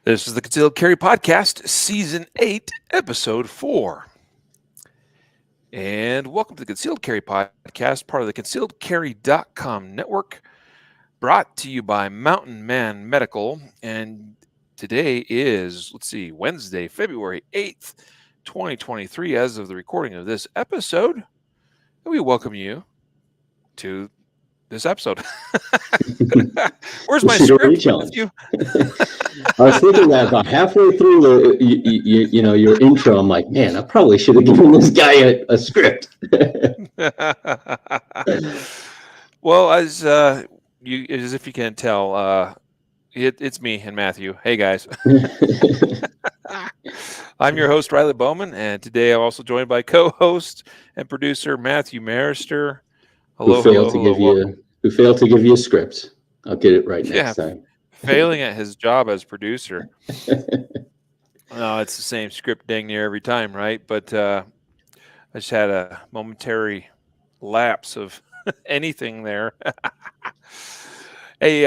This is the Concealed Carry Podcast, Season 8, Episode 4. And welcome to the Concealed Carry Podcast, part of the concealedcarry.com network, brought to you by Mountain Man Medical. And today is, Wednesday, February 8th, 2023, as of the recording of this episode. And we welcome you to this episode. Where's my Shooter Ready script, Challenge. Matthew? I was thinking that about halfway through your intro. I'm like, man, I probably should have given this guy a script. Well, as if you can tell, it's me and Matthew. Hey guys, I'm your host Riley Bowman, and today I'm also joined by co-host and producer Matthew Marister. Hello, welcome. Who failed to give you a script. I'll get it right next time. Failing at his job as producer. No, it's the same script dang near every time, right? But I just had a momentary lapse of anything there. Hey,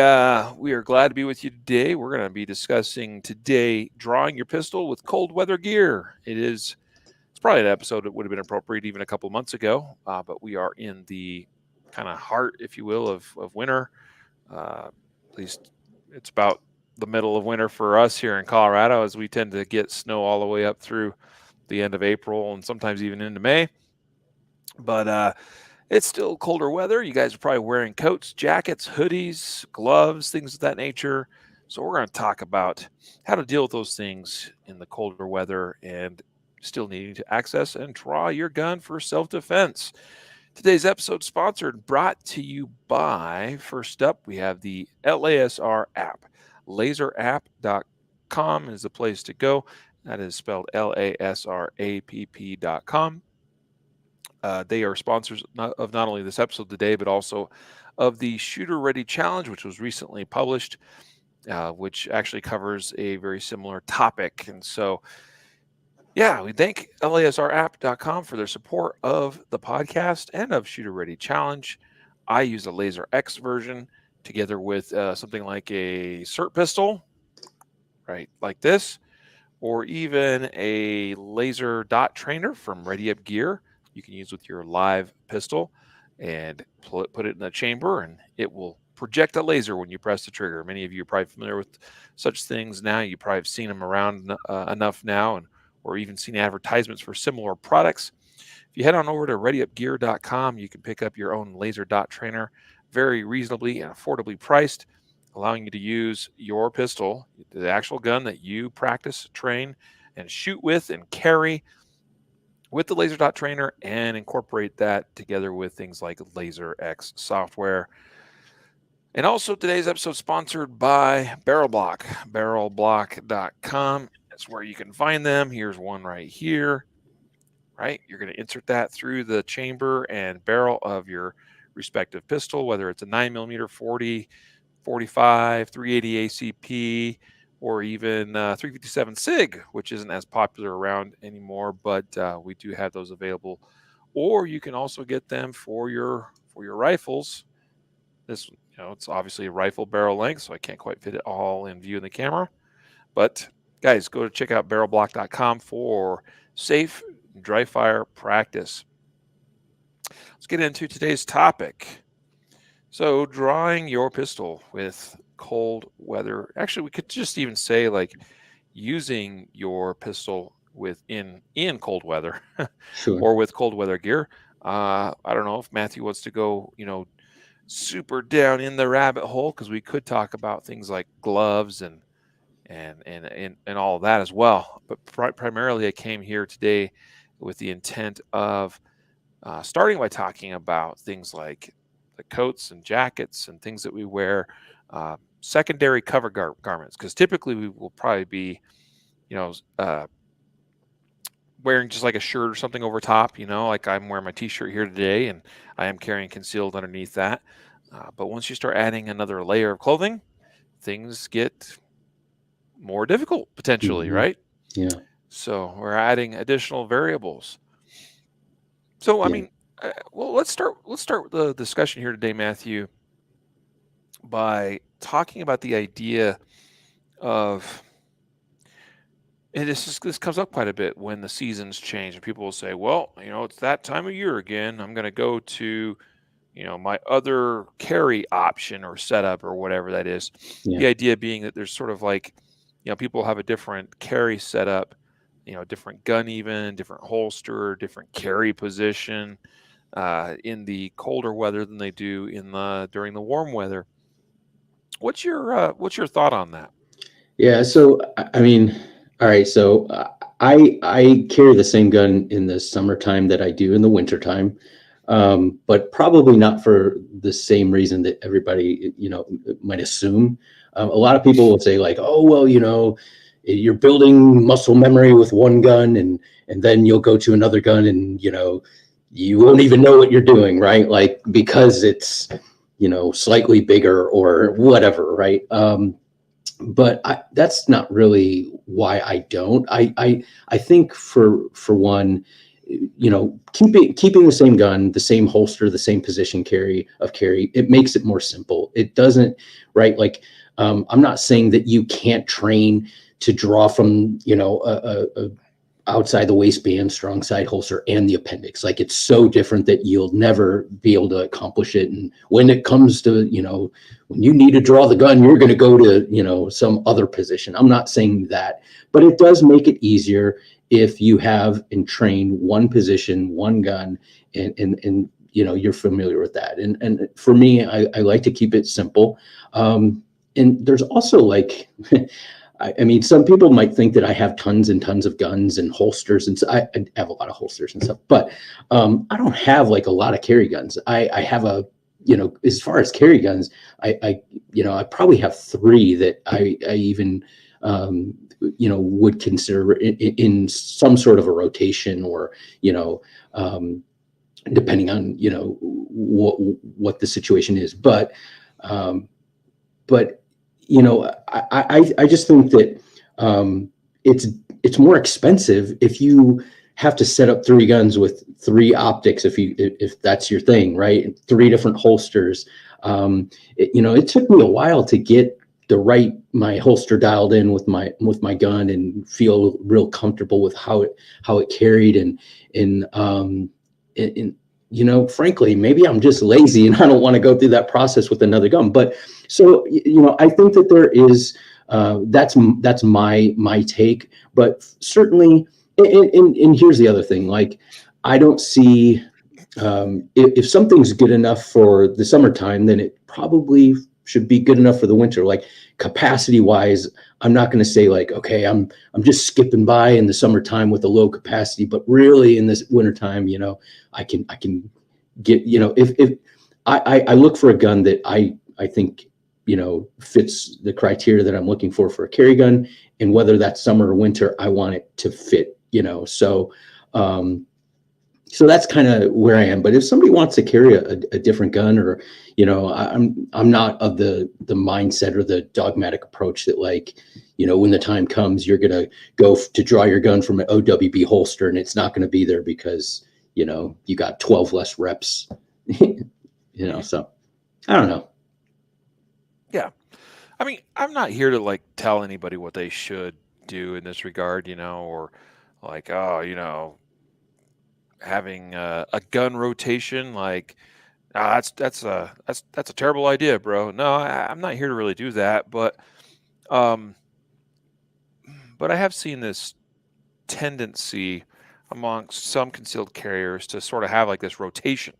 we are glad to be with you today. We're going to be discussing today drawing your pistol with cold weather gear. It's probably an episode that would have been appropriate even a couple of months ago, but we are in the kind of heart, if you will, of winter. At least it's about the middle of winter for us here in Colorado, as we tend to get snow all the way up through the end of April and sometimes even into May. But it's still colder weather. You guys are probably wearing coats, jackets, hoodies, gloves, things of that nature. So we're going to talk about how to deal with those things in the colder weather and still needing to access and draw your gun for self-defense. Today's episode sponsored, brought to you by, first up, we have the LASR app. Laserapp.com is the place to go. That is spelled LASRAPP.com. They are sponsors of not only this episode today, but also of the Shooter Ready Challenge, which was recently published, which actually covers a very similar topic. And so, yeah, we thank LASRapp.com for their support of the podcast and of Shooter Ready Challenge. I use a Laser X version together with something like a SIRT pistol, right, like this, or even a laser dot trainer from Ready Up Gear. You can use with your live pistol and put it in the chamber, and it will project a laser when you press the trigger. Many of you are probably familiar with such things now. You probably have seen them around enough now, or even seen advertisements for similar products. If you head on over to readyupgear.com, you can pick up your own laser dot trainer, very reasonably and affordably priced, allowing you to use your pistol, the actual gun that you practice, train, and shoot with and carry, with the laser dot trainer, and incorporate that together with things like Laser X software. And also today's episode sponsored by BarrelBlock. BarrelBlock.com. That's where you can find them. Here's one right here. Right, you're going to insert that through the chamber and barrel of your respective pistol, whether it's a 9mm 40, 45, 380 ACP, or even 357 SIG, which isn't as popular around anymore, but we do have those available. Or you can also get them for your rifles. This, it's obviously a rifle barrel length, so I can't quite fit it all in view in the camera. But guys, go to check out barrelblock.com for safe dry fire practice. Let's get into today's topic. So, drawing your pistol with cold weather. Actually, we could just even say like using your pistol in cold weather, Sure. or with cold weather gear. I don't know if Matthew wants to go, super down in the rabbit hole, because we could talk about things like gloves and all of that as well. But primarily, I came here today with the intent of starting by talking about things like the coats and jackets and things that we wear, secondary cover garments, because typically we will probably be, wearing just like a shirt or something over top, like I'm wearing my t-shirt here today, and I am carrying concealed underneath that. But once you start adding another layer of clothing, things get more difficult potentially, right? Yeah. So we're adding additional variables. So, I mean, well, let's start the discussion here today, Matthew, by talking about the idea of and this comes up quite a bit when the seasons change, and people will say, "Well, it's that time of year again. I'm going to go to my other carry option or setup or whatever that is." Yeah. The idea being that there's sort of like, people have a different carry setup, different gun, even different holster, different carry position in the colder weather than they do in the during the warm weather. What's your thought on that? Yeah, so I mean, all right, so I carry the same gun in the summertime that I do in the wintertime, but probably not for the same reason that everybody, might assume. A lot of people will say like, "Oh, well, you're building muscle memory with one gun, and then you'll go to another gun, and you won't even know what you're doing, right? Like because it's slightly bigger or whatever, right?" But that's not really why I don't. I think for one, keeping the same gun, the same holster, the same position carry, it makes it more simple. It doesn't, right? Like, I'm not saying that you can't train to draw from a outside the waistband, strong side holster, and the appendix. Like it's so different that you'll never be able to accomplish it. And when it comes to, when you need to draw the gun, you're going to go to, some other position. I'm not saying that, but it does make it easier if you have and train one position, one gun, and you're familiar with that. And for me, I like to keep it simple. And there's also like I mean, some people might think that I have tons and tons of guns and holsters, and so I have a lot of holsters and stuff. But I don't have like a lot of carry guns. I have as far as carry guns, I probably have three that I even would consider in some sort of a rotation, or um, depending on what the situation is. Um, but I just think that it's more expensive if you have to set up three guns with three optics, if that's your thing, right? Three different holsters. It took me a while to get my holster dialed in with my gun and feel real comfortable with how it carried, and frankly, maybe I'm just lazy and I don't want to go through that process with another gun. But so, I think that there is, that's my take, but certainly, and here's the other thing, like, I don't see, if something's good enough for the summertime, then it probably should be good enough for the winter. Like capacity wise, I'm not going to say like, okay, I'm just skipping by in the summertime with a low capacity, but really in this wintertime, I can get, if I look for a gun that I think, fits the criteria that I'm looking for a carry gun, and whether that's summer or winter, I want it to fit, um, so that's kind of where I am. But if somebody wants to carry a different gun, or I'm not of the mindset or the dogmatic approach that, like, when the time comes, you're gonna go to draw your gun from an OWB holster, and it's not going to be there because you got 12 less reps. Mhm. So I don't know. Yeah. I mean, I'm not here to like tell anybody what they should do in this regard, or like, oh, having a gun rotation, like, ah, that's a terrible idea, bro. No, I'm not here to really do that, um, but I have seen this tendency amongst some concealed carriers to sort of have like this rotation,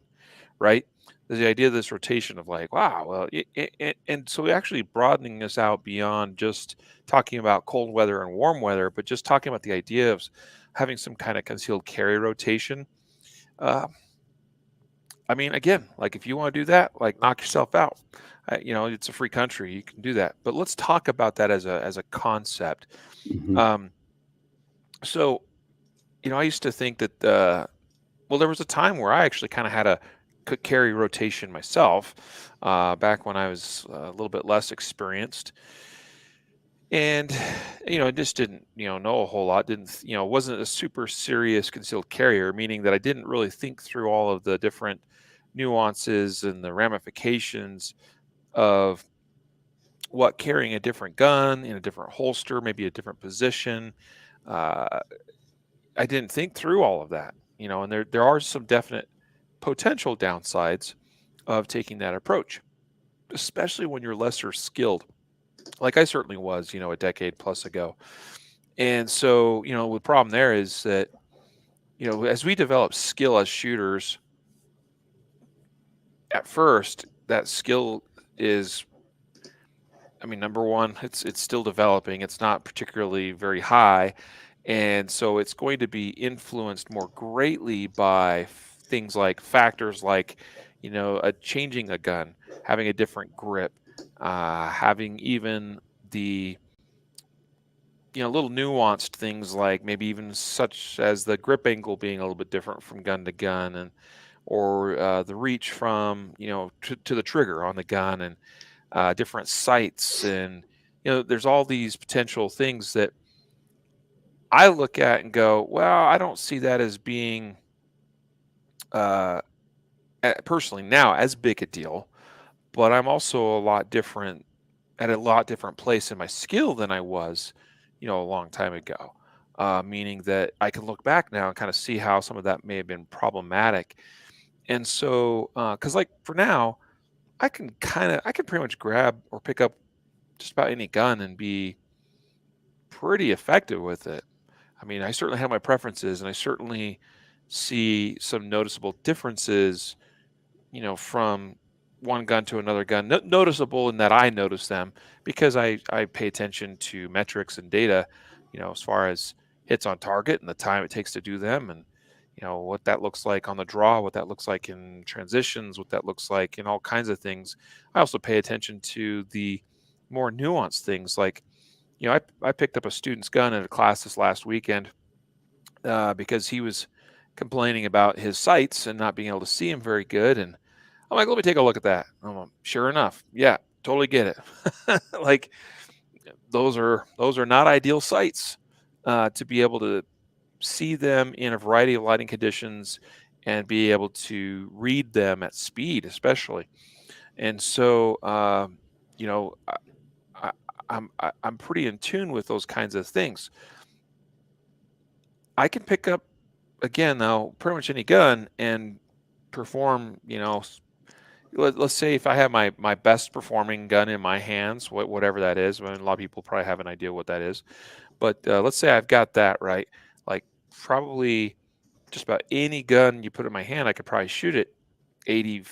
right? There's the idea of this rotation of like, wow, well, and so actually broadening this out beyond just talking about cold weather and warm weather, but just talking about the idea of having some kind of concealed carry rotation. Uh, I mean, again, like if you want to do that, like knock yourself out. It's a free country; you can do that. But let's talk about that as a concept. Hmm. Um, so, I used to think that well, there was a time where I actually kind of had a could carry rotation myself, back when I was a little bit less experienced, and I just didn't know a whole lot. Didn't wasn't a super serious concealed carrier, meaning that I didn't really think through all of the different nuances and the ramifications of what carrying a different gun in a different holster, maybe a different position, Uh, I didn't think through all of that, and there are some definite potential downsides of taking that approach, especially when you're lesser skilled, like I certainly was, a decade plus ago. And so, the problem there is that, as we develop skill as shooters, at first, that skill is, I mean, number one, it's still developing. It's not particularly very high, and so it's going to be influenced more greatly by things like factors like, changing a gun, having a different grip, having even the little nuanced things like maybe even such as the grip angle being a little bit different from gun to gun, and or the reach from to the trigger on the gun, and different sights, and there's all these potential things that I look at and go, well, I don't see that as being uh, personally now as big a deal, but I'm also at a lot different place in my skill than I was, a long time ago. Meaning that I can look back now and kind of see how some of that may have been problematic. And so, because like for now, I can pretty much grab or pick up just about any gun and be pretty effective with it. I mean, I certainly have my preferences, and I certainly see some noticeable differences, from one gun to another gun. Noticeable in that I notice them because I pay attention to metrics and data, as far as hits on target and the time it takes to do them, and what that looks like on the draw, what that looks like in transitions, what that looks like in all kinds of things. I also pay attention to the more nuanced things like, I picked up a student's gun in a class this last weekend because he was complaining about his sights and not being able to see him very good. And I'm like, let me take a look at that. Sure enough, yeah, totally get it. Like those are not ideal sights to be able to see them in a variety of lighting conditions and be able to read them at speed, especially. And so, I, I'm pretty in tune with those kinds of things. I can pick up again now pretty much any gun and perform. Let's say if I have my best performing gun in my hands, whatever that is. I mean, a lot of people probably have an idea what that is, but let's say I've got that right. Like probably just about any gun you put in my hand, I could probably shoot it 80,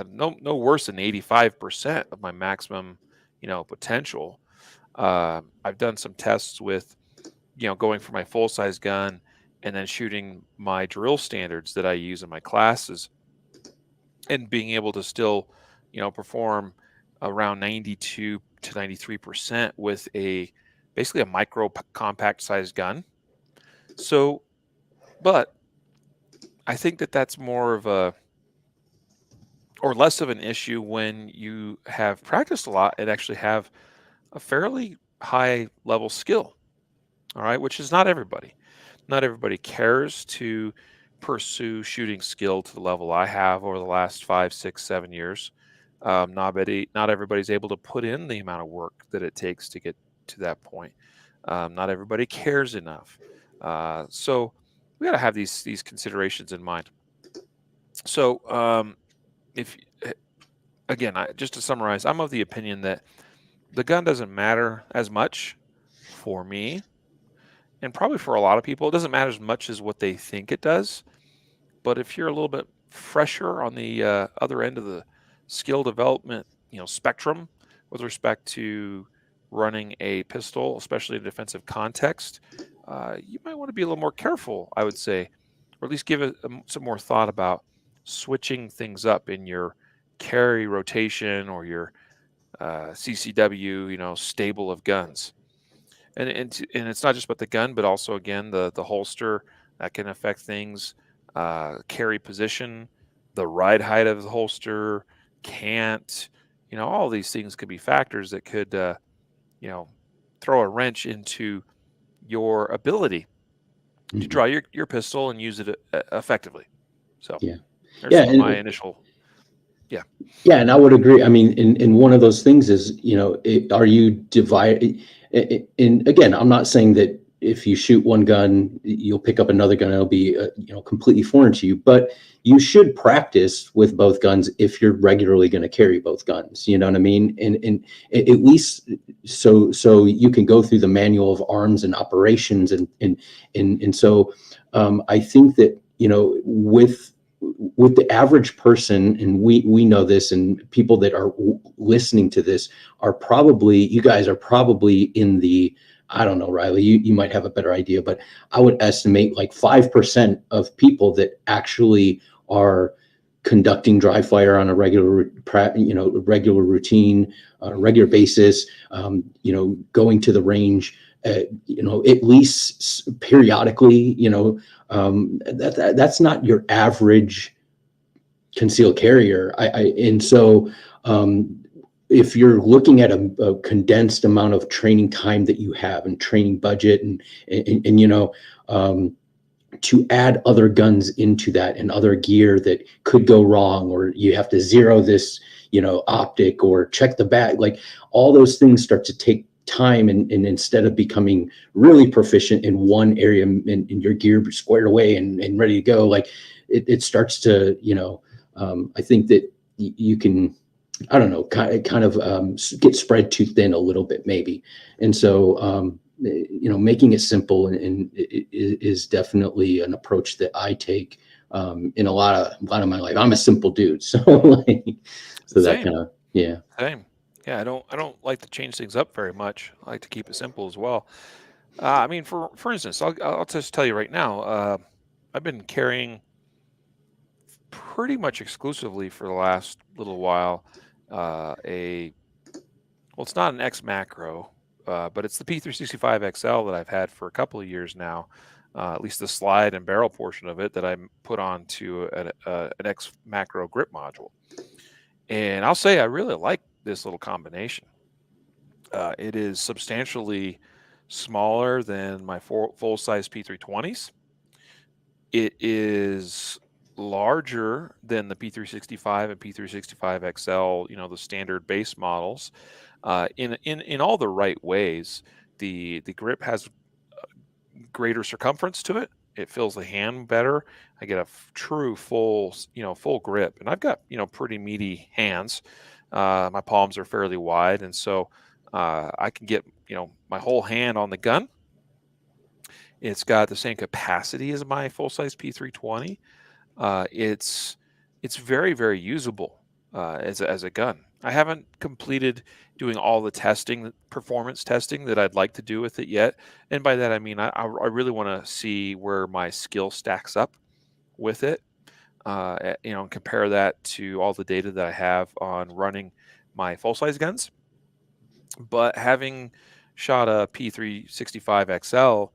no worse than 85% of my maximum, potential. I've done some tests with, going for my full size gun and then shooting my drill standards that I use in my classes and being able to still, perform around 92 to 93% with basically a micro compact sized gun. So, but I think that that's more of a, or less of an issue when you have practiced a lot and actually have a fairly high level skill. All right, which is not everybody. Not everybody cares to pursue shooting skill to the level I have over the last 5, 6, 7 years. Not everybody's able to put in the amount of work that it takes to get to that point. Not everybody cares enough. So we got to have these considerations in mind. So if again, just to summarize, I'm of the opinion that the gun doesn't matter as much for me, and probably for a lot of people. It doesn't matter as much as what they think it does. But if you're a little bit fresher on the other end of the skill development, spectrum with respect to running a pistol, especially in a defensive context, you might want to be a little more careful, I would say, or at least give it some more thought about switching things up in your carry rotation or your CCW, stable of guns. And it's not just about the gun, but also again the holster that can affect things, carry position, the ride height of the holster, can't, all these things could be factors that could you know throw a wrench into your ability to Mhm. draw your pistol and use it effectively. So Yeah. there's Yeah. some of my initial, yeah. Yeah, and I would agree. I mean, and one of those things is, are you divide? And again, I'm not saying that if you shoot one gun, you'll pick up another gun. It'll be completely foreign to you. But you should practice with both guns if you're regularly going to carry both guns. You know what I mean? And at least so you can go through the manual of arms and operations and so I think that with the average person, and we know this, and people that are listening to this are probably, you guys are probably in the, I don't know, Riley, you might have a better idea, but I would estimate like 5% of people that actually are conducting dry fire on a regular routine, on a regular basis, going to the range, at least periodically, that's not your average concealed carrier. And so if you're looking at a condensed amount of training time that you have and training budget and to add other guns into that and other gear that could go wrong, or you have to zero this, optic, or check the bag, like all those things start to take time. And instead of becoming really proficient in one area and your gear squared away and ready to go, like it starts to, I think that you can, I don't know, kind of get spread too thin a little bit, maybe. And so, making it simple and is definitely an approach that I take in a lot of my life. I'm a simple dude, so so that Same, kind of, yeah. same. Yeah, I don't like to change things up very much. I like to keep it simple as well. I mean, for instance, I'll just tell you right now. I've been carrying pretty much exclusively for the last little while a well, it's not an X macro, but it's the P365 XL that I've had for a couple of years now. At least the slide and barrel portion of it that put onto an X macro grip module. And I'll say I really like this little combination. It is substantially smaller than my full size P320s. It is larger than the P365 and P365 XL, the standard base models, in all the right ways. The grip has greater circumference to it. It fills the hand better. I get a true full grip, and I've got pretty meaty hands. My palms are fairly wide, and so I can get my whole hand on the gun. It's got the same capacity as my full size P320. It's very, very usable as a gun. I haven't completed doing all the testing, performance testing that I'd like to do with it yet. And by that I mean I really want to see where my skill stacks up with it. And compare that to all the data that I have on running my full size guns. But having shot a P365 XL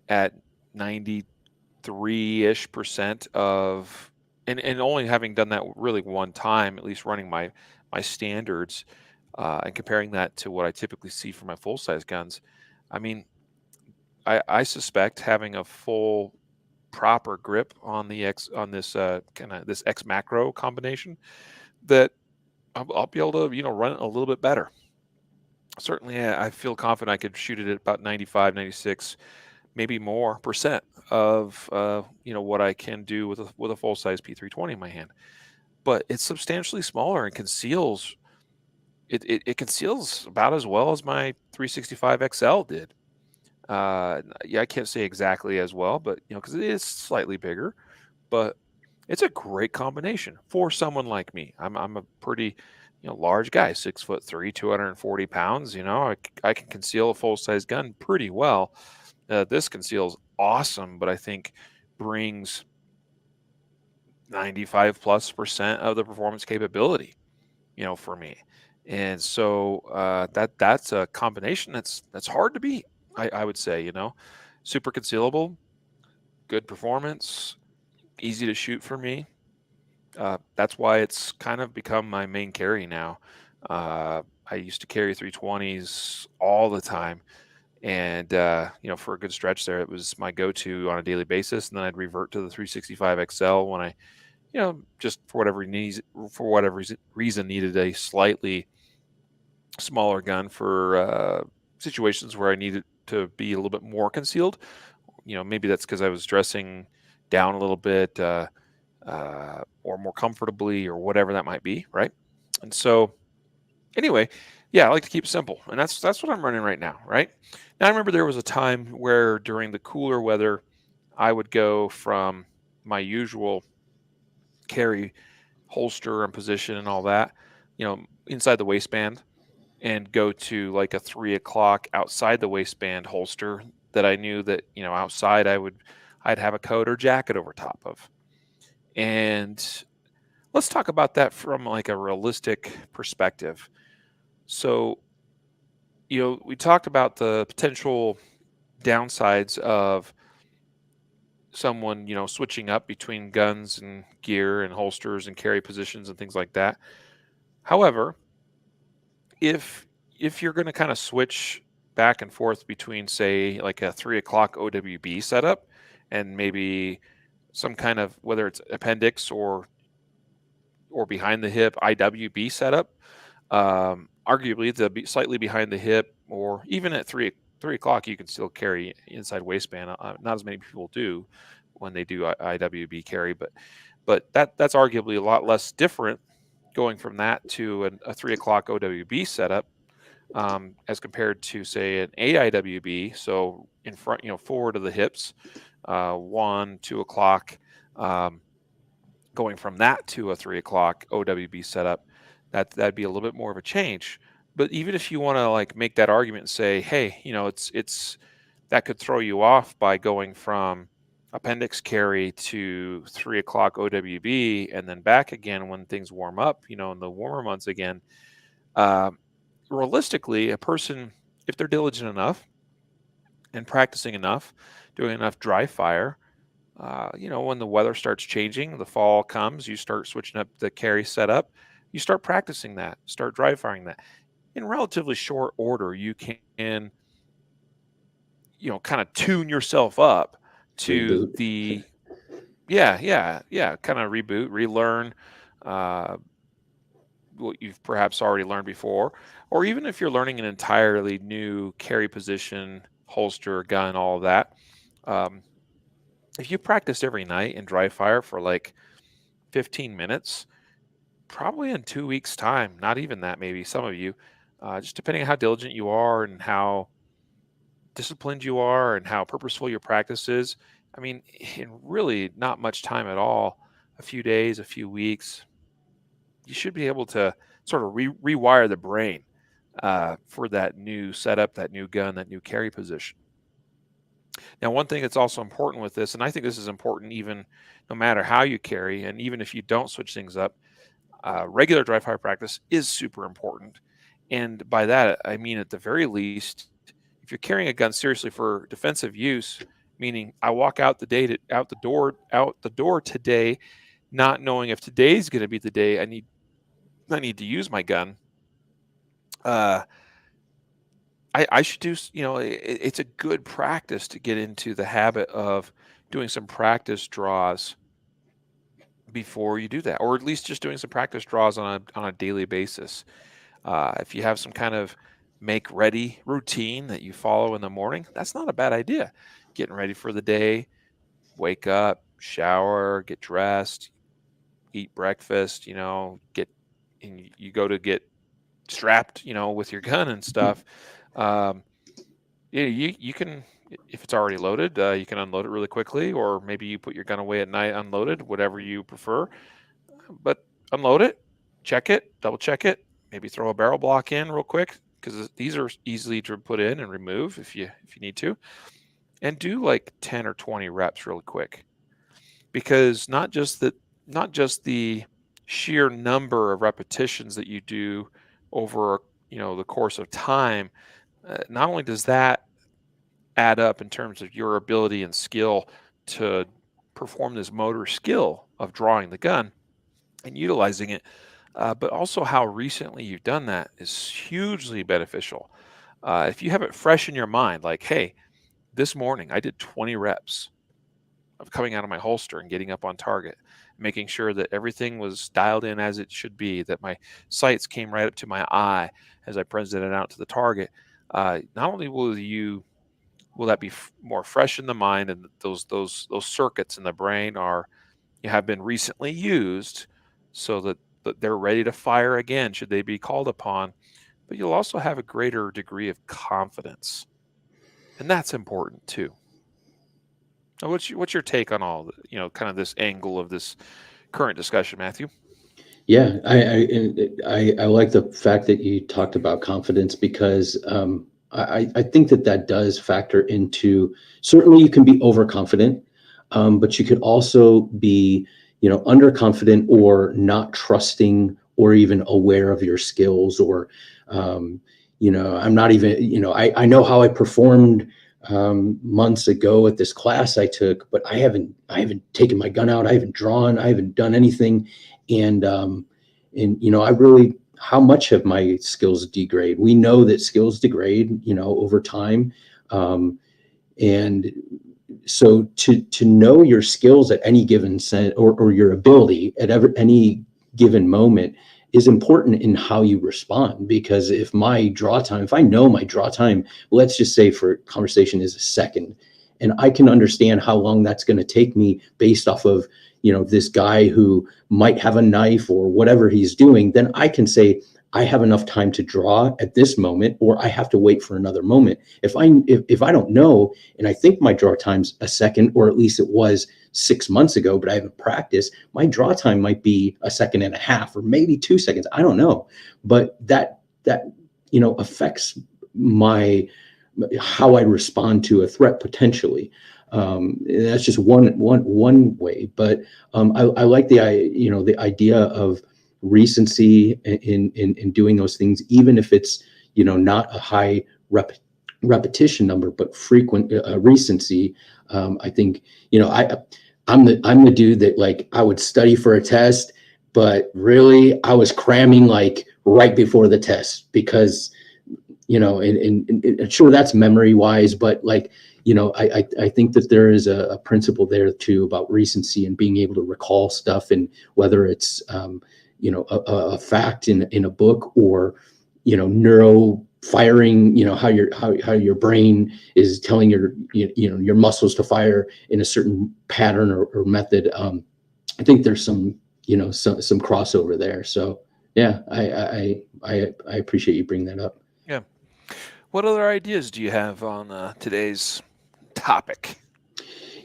at 93-ish% of, and only having done that really one time, at least running my standards, and comparing that to what I typically see for my full size guns. I mean, I suspect having a full proper grip on the X on this kind of this X macro combination, that I'll be able to run it a little bit better. Certainly, I feel confident I could shoot it at about 95, 96, maybe more percent of what I can do with a full size P320 in my hand. But it's substantially smaller and conceals it conceals about as well as my 365 XL did. Yeah, I can't say exactly as well, but because it is slightly bigger, but it's a great combination for someone like me. I'm a pretty large guy, 6'3", 240 pounds. I can conceal a full size gun pretty well. This conceals awesome, but I think brings 95+% of the performance capability, for me. And so that's a combination that's hard to beat. I would say, super concealable, good performance, easy to shoot for me. That's why it's kind of become my main carry now. I used to carry 320s all the time, and for a good stretch there, it was my go-to on a daily basis. And then I'd revert to the 365 XL when I, just for whatever reason needed a slightly smaller gun for situations where I needed to be a little bit more concealed. Maybe that's because I was dressing down a little bit, or more comfortably, or whatever that might be, right? And so, anyway, yeah, I like to keep it simple, and that's what I'm running right now, right? Now, I remember there was a time where during the cooler weather, I would go from my usual carry holster and position and all that, inside the waistband, and go to like a 3 o'clock outside the waistband holster that I knew that, outside I'd have a coat or jacket over top of. And let's talk about that from like a realistic perspective. So, we talked about the potential downsides of someone, switching up between guns and gear and holsters and carry positions and things like that. However, if you're going to kind of switch back and forth between, say, like a 3 o'clock OWB setup and maybe some kind of, whether it's appendix or behind the hip IWB setup, arguably the slightly behind the hip, or even at 3 o'clock, you can still carry inside waistband. Not as many people do when they do IWB carry, but that's arguably a lot less different going from that to a 3 o'clock OWB setup, as compared to, say, an AIWB. So in front, forward of the hips, 1, 2 o'clock. Um, Going from that to a 3 o'clock OWB setup, that'd be a little bit more of a change. But even if you want to like make that argument and say, hey, it's that could throw you off by going from appendix carry to 3 o'clock OWB and then back again when things warm up, in the warmer months again. Um, Realistically, a person, if they're diligent enough and practicing enough, doing enough dry fire, when the weather starts changing, the fall comes, you start switching up the carry setup, you start practicing that, start dry firing that. In relatively short order, you can, kind of tune yourself up to Reboot. the, yeah, kind of reboot, relearn uh, what you've perhaps already learned before. Or even if you're learning an entirely new carry position, holster, gun, all of that. Um, if you practice every night in dry fire for like 15 minutes, probably in 2 weeks' time, not even that, maybe some of you, just depending on how diligent you are and how disciplined you are and how purposeful your practice is. I mean, in really not much time at all, a few days, a few weeks, you should be able to sort of rewire the brain for that new setup, that new gun, that new carry position. Now, one thing that's also important with this, and I think this is important even no matter how you carry, and even if you don't switch things up, regular dry fire practice is super important. And by that, I mean, at the very least, if you're carrying a gun seriously for defensive use, meaning I walk out out the door today, not knowing if today's going to be the day I need to use my gun. Uh, I should do, it's a good practice to get into the habit of doing some practice draws before you do that, or at least just doing some practice draws on a daily basis. If you have some kind of make ready routine that you follow in the morning, that's not a bad idea. Getting ready for the day, wake up, shower, get dressed, eat breakfast, get and you go to get strapped, with your gun and stuff. Um, yeah, you can, if it's already loaded, you can unload it really quickly, or maybe you put your gun away at night unloaded, whatever you prefer. But unload it, check it, double check it, maybe throw a barrel block in real quick, because these are easily to put in and remove if you need to, and do like 10 or 20 reps really quick, because not just the sheer number of repetitions that you do over the course of time, not only does that add up in terms of your ability and skill to perform this motor skill of drawing the gun and utilizing it, but also how recently you've done that is hugely beneficial. If you have it fresh in your mind, like, hey, this morning I did 20 reps of coming out of my holster and getting up on target, making sure that everything was dialed in as it should be, that my sights came right up to my eye as I presented out to the target. Not only will you will that be more fresh in the mind, and those circuits in the brain are have been recently used, so that they're ready to fire again should they be called upon. But you'll also have a greater degree of confidence, and that's important too. Now, what's your take on all kind of this angle of this current discussion, Matthew? Yeah, I like the fact that you talked about confidence because I think that that does factor into, certainly you can be overconfident, but you could also be, underconfident or not trusting or even aware of your skills or, um, I'm not even, I know how I performed months ago at this class I took, but I haven't taken my gun out, I haven't drawn, I haven't done anything, and I really, how much have my skills degrade? We know that skills degrade, over time, um, and so to know your skills at any given set, or your ability at any given moment is important in how you respond. Because if I know my draw time, let's just say for conversation is a second, and I can understand how long that's going to take me based off of this guy who might have a knife or whatever he's doing, then I can say I have enough time to draw at this moment, or I have to wait for another moment. If I don't know, and I think my draw time's a second, or at least it was 6 months ago, but I haven't practiced, my draw time might be a second and a half, or maybe 2 seconds. I don't know, but that affects my how I respond to a threat potentially. That's just one way, but I like the idea of recency in doing those things, even if it's not a high repetition number, but frequent recency. I think I'm the dude that, like, I would study for a test, but really I was cramming like right before the test because and sure, that's memory wise, but like, I think that there is a principle there too about recency and being able to recall stuff, and whether it's a fact in a book, or neuro firing, how your brain is telling your muscles to fire in a certain pattern or method. I think there's some crossover there. So yeah, I appreciate you bringing that up. Yeah. What other ideas do you have on today's topic?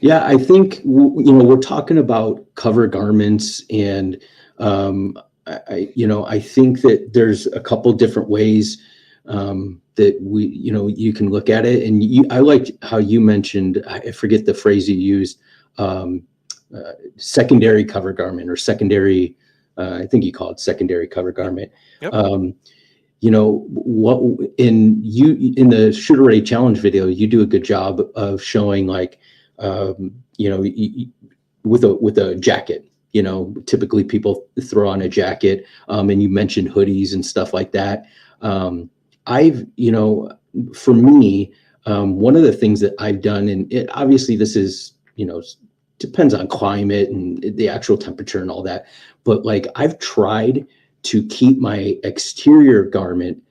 Yeah, I think we're talking about cover garments, and I think that there's a couple different ways that you can look at it. And I liked how you mentioned, I forget the phrase you used, um, secondary cover garment, or secondary. I think you call it secondary cover Yep. garment. Yep. Um, what in the Shooter Ready Challenge video, you do a good job of showing, like, with a jacket. Typically people throw on a jacket, and you mentioned hoodies and stuff like that. I've for me, one of the things that I've done, and obviously this is depends on climate and the actual temperature and all that, but like, I've tried to keep my exterior garment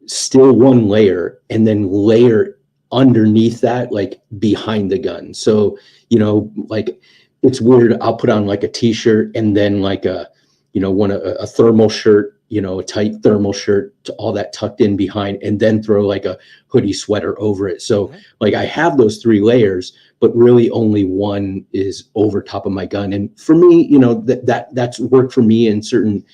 still one layer, and then layer underneath that, like behind the gun. So, like, it's weird. I'll put on like a t-shirt, and then like a thermal shirt, a tight thermal shirt, to all that tucked in behind, and then throw like a hoodie sweater over it. So Mhm. like, I have those three layers, but really only one is over top of my gun. And for me, that's worked for me in certain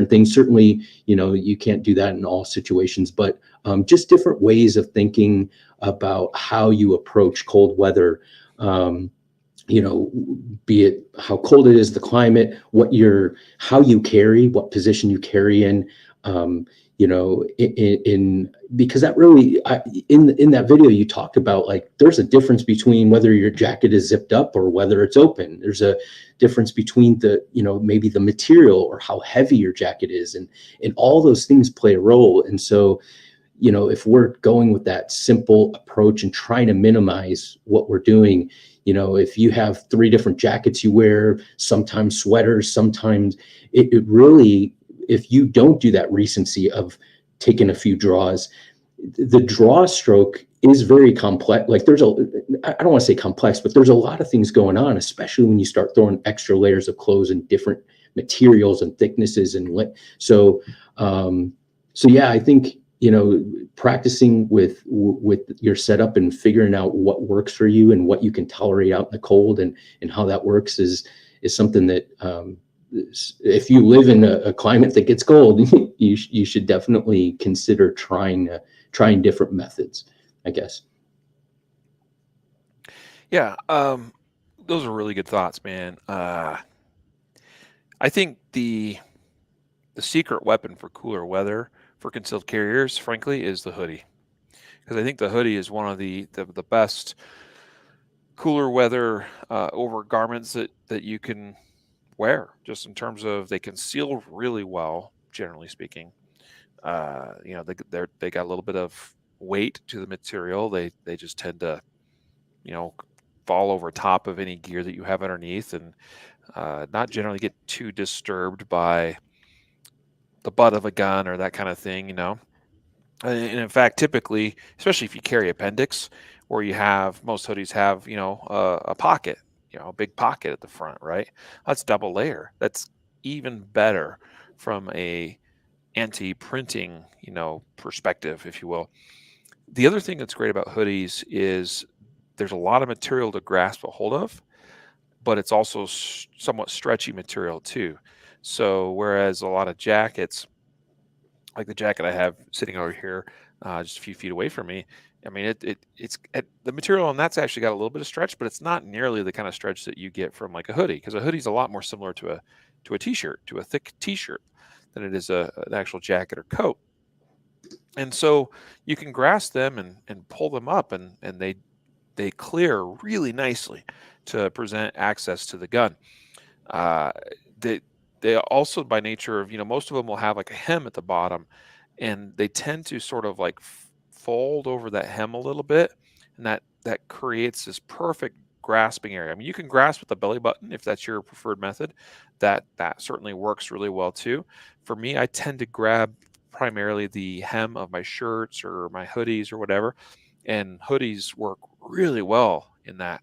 things. Certainly, you can't do that in all situations, but just different ways of thinking about how you approach cold weather. Um, be it how cold it is, the climate, how you carry, what position you carry in, because that really, in that video, you talked about, like, there's a difference between whether your jacket is zipped up or whether it's open. There's a difference between maybe the material, or how heavy your jacket is, and all those things play a role. And so, if we're going with that simple approach and trying to minimize what we're doing, if you have three different jackets you wear, sometimes sweaters, sometimes it really, if you don't do that recency of taking a few draws, the draw stroke is very complex. Like I don't want to say complex, but there's a lot of things going on, especially when you start throwing extra layers of clothes and different materials and thicknesses so, um, so yeah, I think, practicing with your setup and figuring out what works for you and what you can tolerate out in the cold and how that works is something that, if you live in a climate that gets cold, you should definitely consider trying different methods, I guess. Yeah, those are really good thoughts, man. I think the secret weapon for cooler weather for concealed carriers, frankly, is the hoodie. Because I think the hoodie is one of the best cooler weather over garments that you can wear, just in terms of they conceal really well, generally speaking. They got a little bit of weight to the material. They just tend to, you know, fall over top of any gear that you have underneath, and not generally get too disturbed by the butt of a gun or that kind of thing. And in fact, typically, especially if you carry appendix, where you have most hoodies have, a pocket, a big pocket at the front, right? That's double layer. That's even better from a anti-printing, perspective, if you will. The other thing that's great about hoodies is there's a lot of material to grasp a hold of, but it's also somewhat stretchy material too. So whereas a lot of jackets, like the jacket I have sitting over here, just a few feet away from me. I mean, the material on that's actually got a little bit of stretch, but it's not nearly the kind of stretch that you get from like a hoodie, because a hoodie's a lot more similar to a t-shirt, to a thick t-shirt, than it is an actual jacket or coat. And so you can grasp them and pull them up, and they clear really nicely to present access to the gun. Uh, they they also, by nature of, most of them will have like a hem at the bottom, and they tend to sort of like fold over that hem a little bit, and that creates this perfect grasping area. I mean, you can grasp with the belly button if that's your preferred method. That certainly works really well too. For me, I tend to grab primarily the hem of my shirts or my hoodies or whatever, and hoodies work really well in that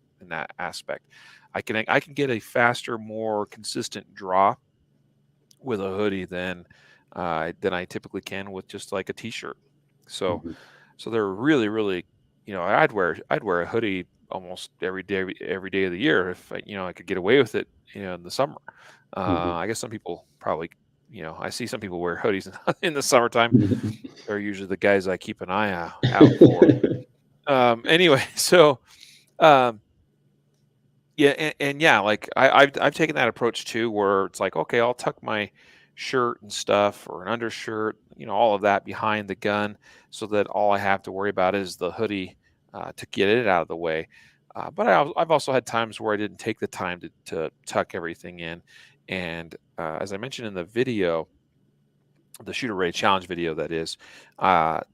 aspect. I can get a faster, more consistent draw with a hoodie than I typically can with just like a t-shirt. So Mhm, so they're really, really, I'd wear a hoodie almost every day of the year if I could get away with it, in the summer. mhm. I guess some people probably, I see some people wear hoodies in the summertime. They're usually the guys I keep an eye out for. Anyway, so um, yeah, and yeah, like I've taken that approach too, where it's like, okay, I'll tuck my shirt and stuff or an undershirt, all of that behind the gun, so that all I have to worry about is the hoodie, to get it out of the way. But I've also had times where I didn't take the time to tuck everything in, and as I mentioned in the video, the Shooter Ray Challenge video, that is, I've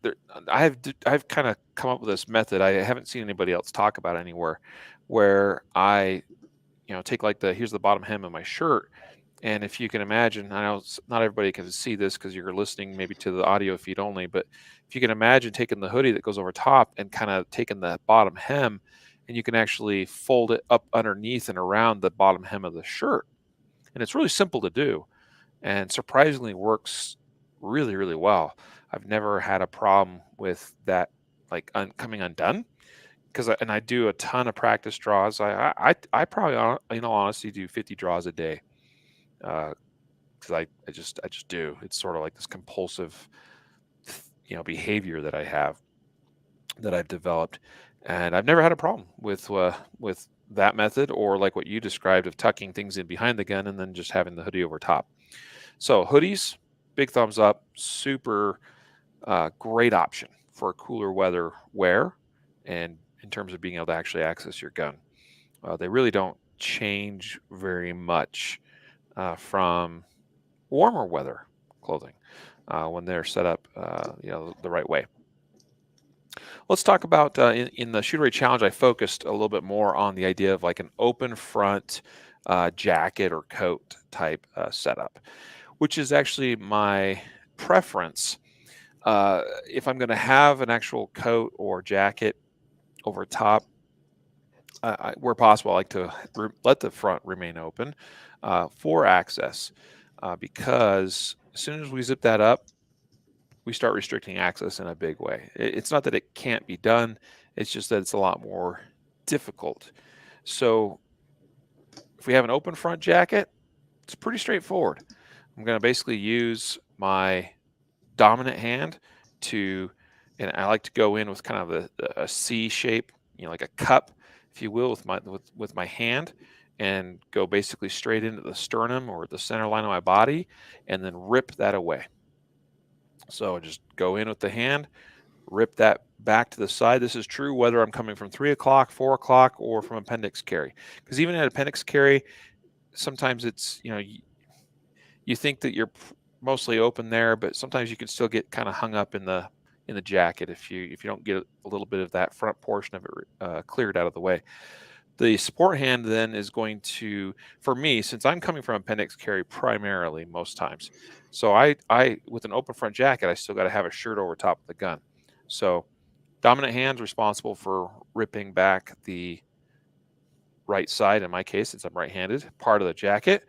kind of come up with this method. I haven't seen anybody else talk about anywhere, where I take like here's the bottom hem of my shirt. And if you can imagine, I know not everybody can see this because you're listening maybe to the audio feed only, but if you can imagine taking the hoodie that goes over top and kind of taking the bottom hem, and you can actually fold it up underneath and around the bottom hem of the shirt. And it's really simple to do, and surprisingly works really, really well. I've never had a problem with that, like coming undone, because I do a ton of practice draws. I probably, in all honesty, do 50 draws a day, because I just do. It's sort of like this compulsive, behavior that I have, that I've developed, and I've never had a problem with that method, or like what you described of tucking things in behind the gun and then just having the hoodie over top. So hoodies, big thumbs up, super great option for cooler weather wear, and in terms of being able to actually access your gun. They really don't change very much from warmer weather clothing, when they're set up, the right way. Let's talk about, in the Shooter Rate Challenge. I focused a little bit more on the idea of like an open front jacket or coat type setup, which is actually my preference. If I'm going to have an actual coat or jacket over top, where possible, I like to let the front remain open for access, because as soon as we zip that up, we start restricting access in a big way. It's not that it can't be done, it's just that it's a lot more difficult. So if we have an open front jacket, it's pretty straightforward. I'm going to basically use my dominant hand to, and I like to go in with kind of a C shape, like a cup, if you will, with my hand, and go basically straight into the sternum or the center line of my body, and then rip that away. So just go in with the hand, rip that back to the side. This is true whether I'm coming from 3 o'clock, 4 o'clock, or from appendix carry. Because even at appendix carry, sometimes it's, you think that you're mostly open there, but sometimes you can still get kind of hung up in the jacket if you don't get a little bit of that front portion of it cleared out of the way. The support hand then is going to, for me, since I'm coming from appendix carry primarily most times, so I with an open front jacket, I still got to have a shirt over top of the gun. So dominant hand's responsible for ripping back the right side, in my case, since I'm right-handed, part of the jacket.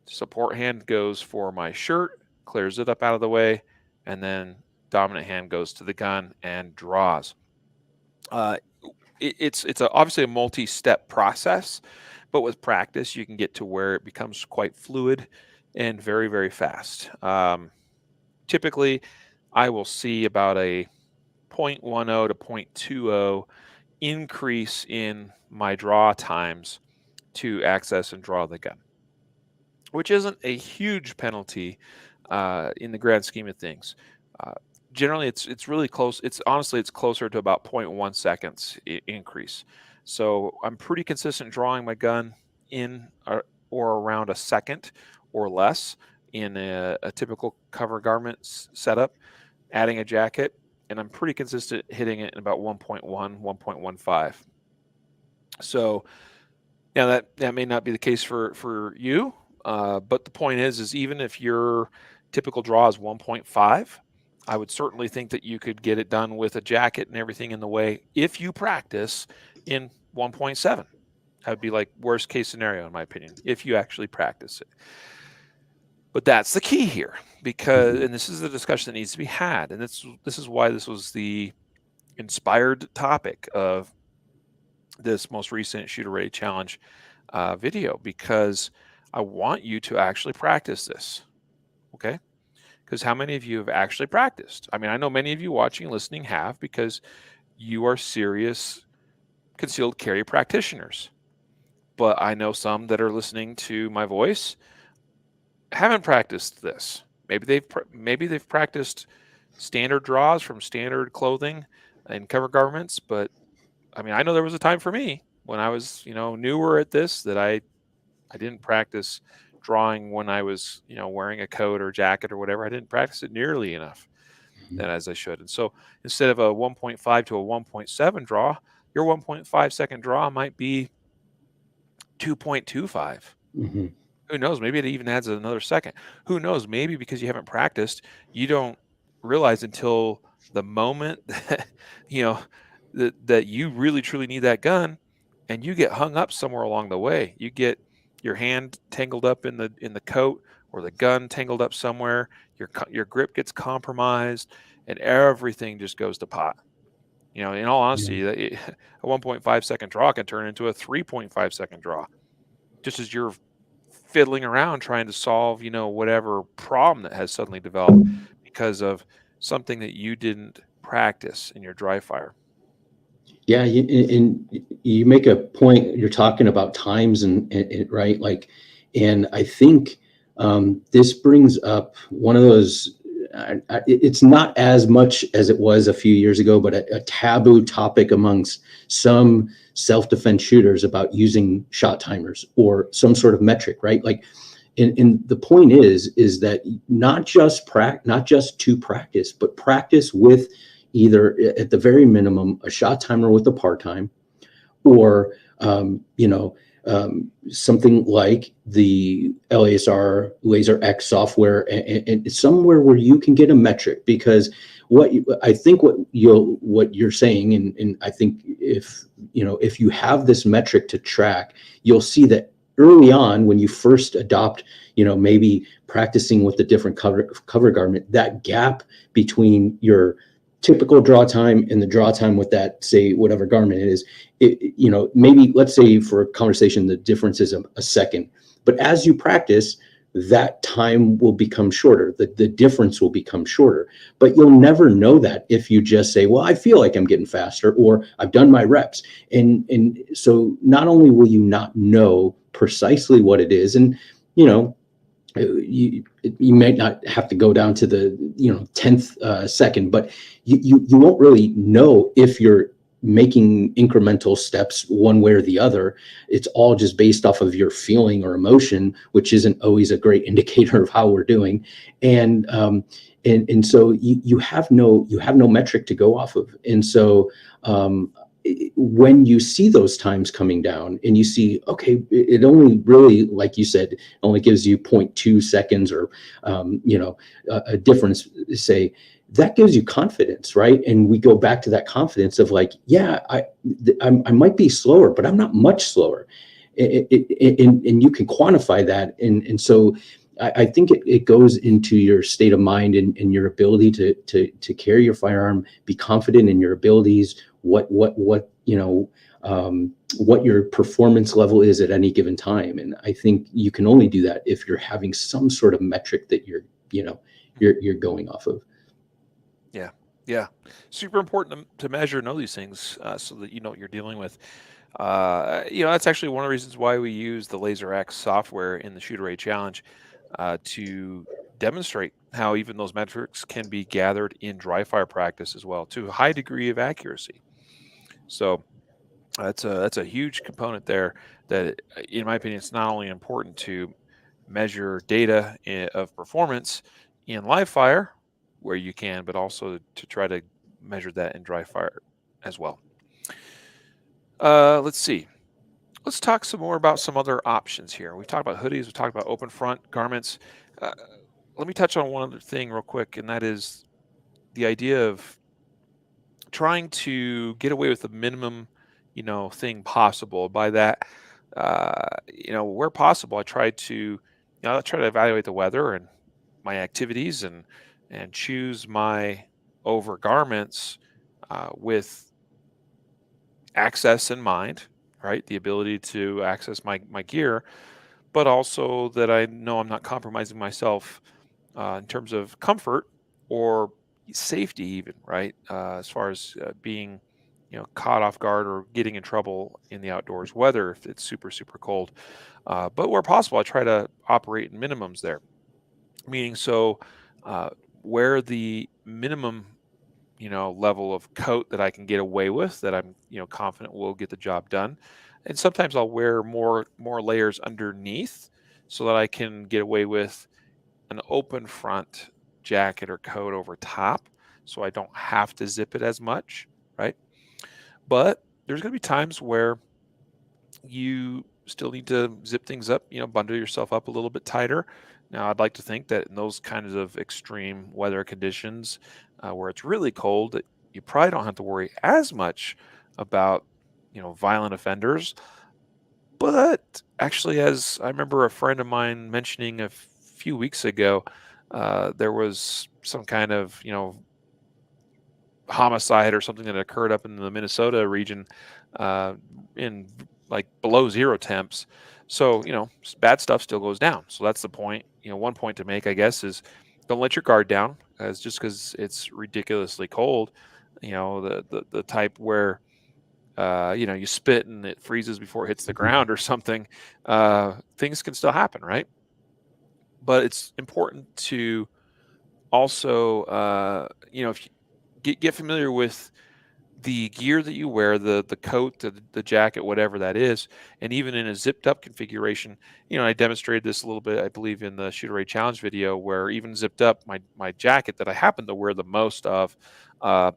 Support hand goes for my shirt, clears it up out of the way, and then dominant hand goes to the gun and draws. Uh, obviously a multi-step process, but with practice, you can get to where it becomes quite fluid and very, very fast. Typically, I will see about a 0.10 to 0.20 increase in my draw times to access and draw the gun, which isn't a huge penalty in the grand scheme of things. Uh, Generally, it's really close. It's closer to about 0.1 seconds increase. So I'm pretty consistent drawing my gun in or around a second or less in a typical cover garment setup, adding a jacket, and I'm pretty consistent hitting it in about 1.1, 1.15. So yeah, that may not be the case for you, but the point is even if your typical draw is 1.5, I would certainly think that you could get it done with a jacket and everything in the way if you practice in 1.7. That would be like worst case scenario, in my opinion, if you actually practice it. But that's the key here, because, and this is the discussion that needs to be had, and this is why this was the inspired topic of this most recent Shooter Ready Challenge video, because I want you to actually practice this, okay? Because how many of you have actually practiced? I mean, I know many of you watching and listening have, because you are serious concealed carry practitioners. But I know some that are listening to my voice haven't practiced this. Maybe they've practiced standard draws from standard clothing and cover garments, but I mean, I know there was a time for me when I was, newer at this, that I didn't practice drawing when I was, wearing a coat or jacket or whatever. I didn't practice it nearly enough than as I should. And so instead of a 1.5 to a 1.7 draw, your 1.5 second draw might be 2.25. Mm-hmm. Who knows? Maybe it even adds another second. Who knows? Maybe because you haven't practiced, you don't realize until the moment that, that you really truly need that gun, and you get hung up somewhere along the way. You get your hand tangled up in the coat, or the gun tangled up somewhere. Your grip gets compromised, and everything just goes to pot. In all honesty, a 1.5 second draw can turn into a 3.5 second draw, just as you're fiddling around trying to solve, whatever problem that has suddenly developed because of something that you didn't practice in your dry fire. Yeah, and you make a point. You're talking about times and right, like, and I think this brings up one of those. It's not as much as it was a few years ago, but a taboo topic amongst some self-defense shooters about using shot timers or some sort of metric, right? Like, and the point is that not just to practice, but practice with either, at the very minimum, a shot timer with a part time, or something like the LASR Laser X software, and somewhere where you can get a metric. Because I think what you're saying, and I think if you have this metric to track, you'll see that early on when you first adopt, maybe practicing with the different cover garment, that gap between your typical draw time and the draw time with that, say, whatever garment it is, maybe let's say for a conversation, the difference is a second. But as you practice, that time will become shorter. The difference will become shorter. But you'll never know that if you just say, well, I feel like I'm getting faster, or I've done my reps. And so not only will you not know precisely what it is, and you know, you might not have to go down to the 10th second, but you won't really know if you're making incremental steps one way or the other. It's all just based off of your feeling or emotion, which isn't always a great indicator of how we're doing. And so you have no metric to go off of. And so when you see those times coming down and you see, okay, it only really, like you said, only gives you 0.2 seconds, or a difference, say, that gives you confidence, right? And we go back to that confidence of like, yeah, I might be slower, but I'm not much slower. And you can quantify that. And so I think it goes into your state of mind, and your ability to carry your firearm, be confident in your abilities, what your performance level is at any given time. And I think you can only do that if you're having some sort of metric that you're you know Mhm. you're going off of. Yeah. Yeah. Super important to measure, know these things so that you know what you're dealing with. That's actually one of the reasons why we use the Laser X software in the Shooter A Challenge to demonstrate how even those metrics can be gathered in dry fire practice as well to a high degree of accuracy. So that's a huge component there that, in my opinion, it's not only important to measure data of performance in live fire where you can, but also to try to measure that in dry fire as well. Let's see. Let's talk some more about some other options here. We've talked about hoodies, we've talked about open front garments. Uh, Let me touch on one other thing real quick, and that is the idea of trying to get away with the minimum, thing possible. By that, where possible, I try to evaluate the weather and my activities and choose my over garments with access in mind, right? The ability to access my gear, but also that I know I'm not compromising myself in terms of comfort or safety, even right, as far as being, caught off guard or getting in trouble in the outdoors weather if it's super super cold. But where possible, I try to operate in minimums there, meaning so uh, where the minimum level of coat that I can get away with, that I'm, confident will get the job done. And sometimes I'll wear more layers underneath so that I can get away with an open front jacket or coat over top so I don't have to zip it as much, right? But there's going to be times where you still need to zip things up, bundle yourself up a little bit tighter. Now, I'd like to think that in those kinds of extreme weather conditions where it's really cold, that you probably don't have to worry as much about, violent offenders. But actually, as I remember a friend of mine mentioning a few weeks ago, there was some kind of, homicide or something that occurred up in the Minnesota region uh, in like below zero temps. So, bad stuff still goes down. So that's the point. One point to make, I guess, is don't let your guard down as just because it's ridiculously cold, the type where, you spit and it freezes before it hits the ground or something. Things can still happen, right? But it's important to also, if you get familiar with the gear that you wear, the coat, the jacket, whatever that is, and even in a zipped up configuration, I demonstrated this a little bit, I believe, in the Shooter Ray Challenge video, where even zipped up, my jacket that I happen to wear the most of, uh,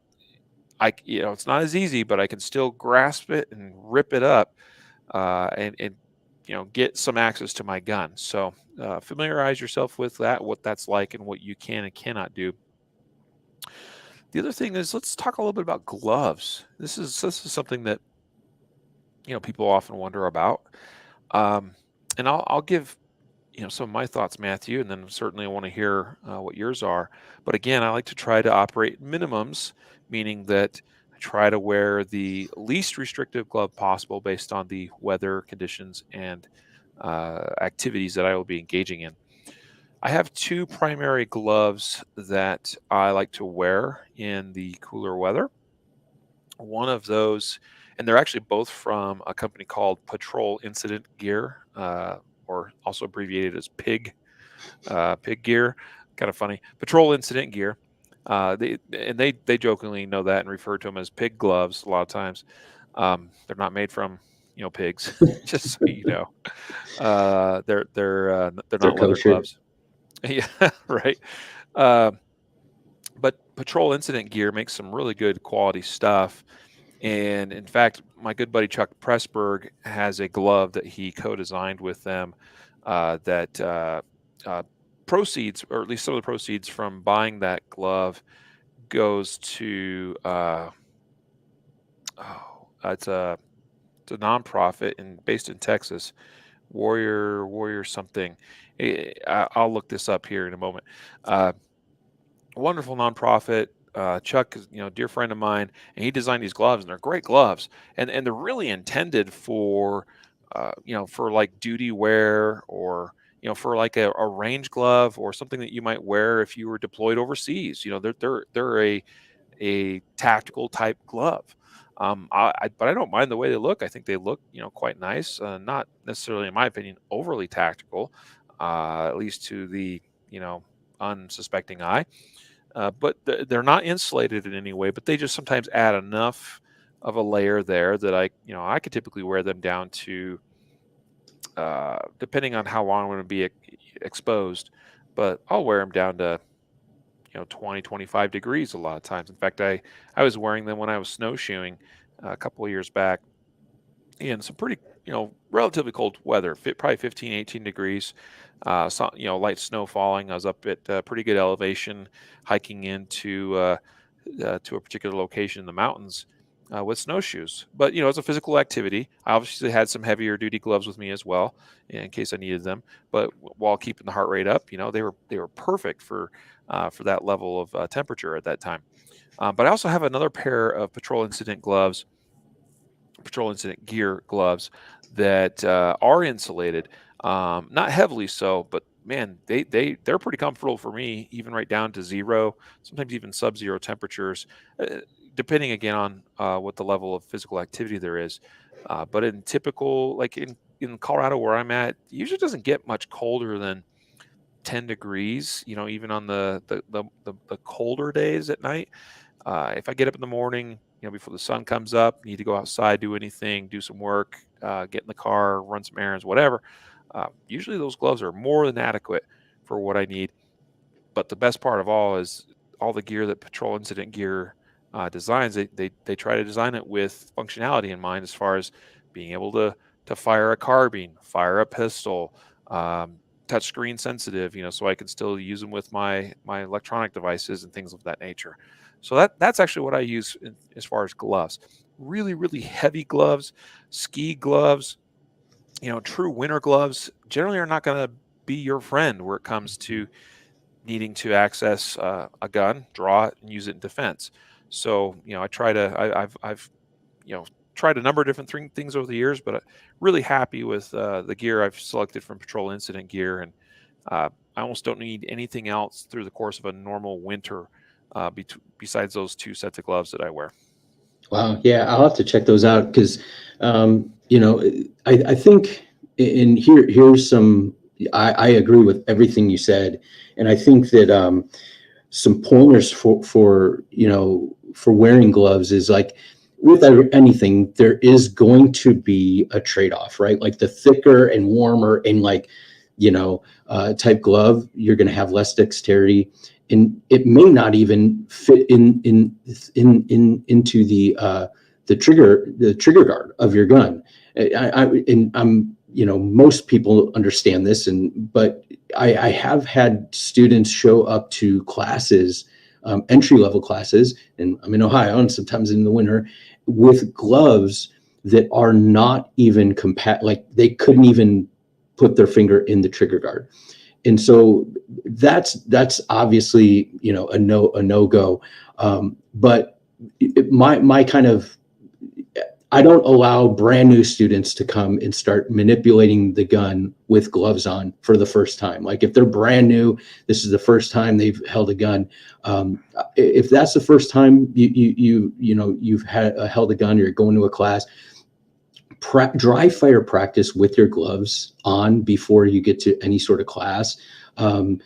it's not as easy, but I can still grasp it and rip it up, and get some access to my gun. So familiarize yourself with that, what that's like, and what you can and cannot do. The other thing is, let's talk a little bit about gloves. This is something that people often wonder about, um, and I'll give some of my thoughts, Matthew, and then certainly I want to hear what yours are. But again, I like to try to operate minimums, meaning that I try to wear the least restrictive glove possible based on the weather conditions and activities that I will be engaging in. I have two primary gloves that I like to wear in the cooler weather. One of those, and they're actually both from a company called Patrol Incident Gear, or also abbreviated as Pig Gear. Kind of funny. Patrol Incident Gear. They jokingly know that and refer to them as pig gloves a lot of times. They're not made from pigs, just so you know. They're They're not leather kosher. gloves. Yeah, right. Uh, but Patrol Incident Gear makes some really good quality stuff. And in fact, my good buddy Chuck Pressburg has a glove that he co-designed with them that uh, proceeds, or at least some of the proceeds from buying that glove, goes to it's a nonprofit based in Texas, Warrior something. I'll look this up here in a moment. Uh, Wonderful nonprofit. Chuck is, dear friend of mine, and he designed these gloves, and they're great gloves, and they're really intended for, for like duty wear, or for like a range glove, or something that you might wear if you were deployed overseas. They're a tactical type glove. But I don't mind the way they look. I think they look, quite nice. Not necessarily, in my opinion, overly tactical, at least to the unsuspecting eye. But they're not insulated in any way, but they just sometimes add enough of a layer there that I could typically wear them down to, depending on how long I'm going to be exposed, but I'll wear them down to 20, 25 degrees a lot of times. In fact, I was wearing them when I was snowshoeing a couple of years back in some pretty, relatively cold weather, probably 15, 18 degrees. Light snow falling. I was up at pretty good elevation, hiking to a particular location in the mountains with snowshoes. But it's a physical activity. I obviously had some heavier duty gloves with me as well, in case I needed them. But while keeping the heart rate up, they were perfect for that level of temperature at that time. But I also have another pair of patrol incident gear gloves that are insulated, not heavily so, but man, they're pretty comfortable for me, even right down to zero, sometimes even sub-zero temperatures, depending again on what the level of physical activity there is. But in typical, like in Colorado where I'm at, it usually doesn't get much colder than 10 degrees. Even on the colder days at night. If I get up in the morning, before the sun comes up, need to go outside, do anything, do some work, get in the car, run some errands, whatever. Usually those gloves are more than adequate for what I need. But the best part of all is all the gear that Patrol Incident Gear designs. They try to design it with functionality in mind, as far as being able to fire a carbine, fire a pistol, touch screen sensitive, so I can still use them with my electronic devices and things of that nature. So that's actually what I use as far as gloves. Really, really heavy gloves, ski gloves, true winter gloves generally are not going to be your friend where it comes to needing to access a gun, draw it, and use it in defense. So, I've tried a number of different things over the years, but really happy with the gear I've selected from Patrol Incident Gear, and I almost don't need anything else through the course of a normal winter, besides those two sets of gloves that I wear. Wow. Yeah, I'll have to check those out because, you know, I think, and here's some. I agree with everything you said, and I think that some pointers for for wearing gloves is like with anything there is going to be a trade-off, right? Like the thicker and warmer and like type glove, you're going to have less dexterity, and it may not even fit into the trigger guard of your gun. And I'm most people understand this, but I have had students show up to classes, entry level classes, and I'm in Ohio, and sometimes in the winter, with gloves that are not even like they couldn't even put their finger in the trigger guard. And so that's obviously a no go. But my kind of, I don't allow brand new students to come and start manipulating the gun with gloves on for the first time. Like if they're brand new, this is the first time they've held a gun. If that's the first time you've held a gun, you're going to a class, dry fire practice with your gloves on before you get to any sort of class. Um,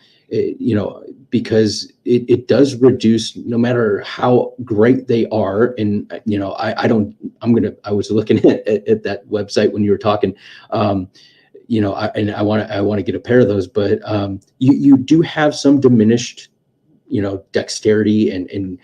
because it does reduce, no matter how great they are. And I don't, I was looking at that website when you were talking. I want to get a pair of those, but you do have some diminished dexterity and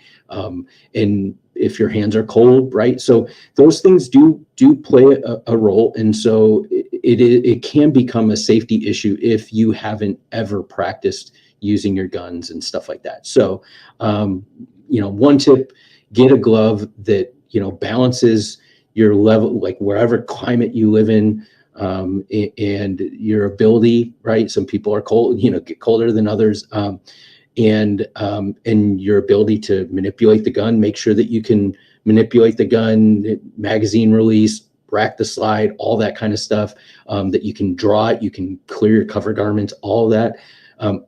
if your hands are cold, right? So those things do play a role. And so it can become a safety issue if you haven't ever practiced using your guns and stuff like that. So one tip: get a glove that balances your level, like wherever climate you live in, and your ability, right? Some people are cold, get colder than others. And your ability to manipulate the gun. Make sure that you can manipulate the gun, magazine release, rack the slide, all that kind of stuff. That you can draw it, you can clear your cover garments, all that.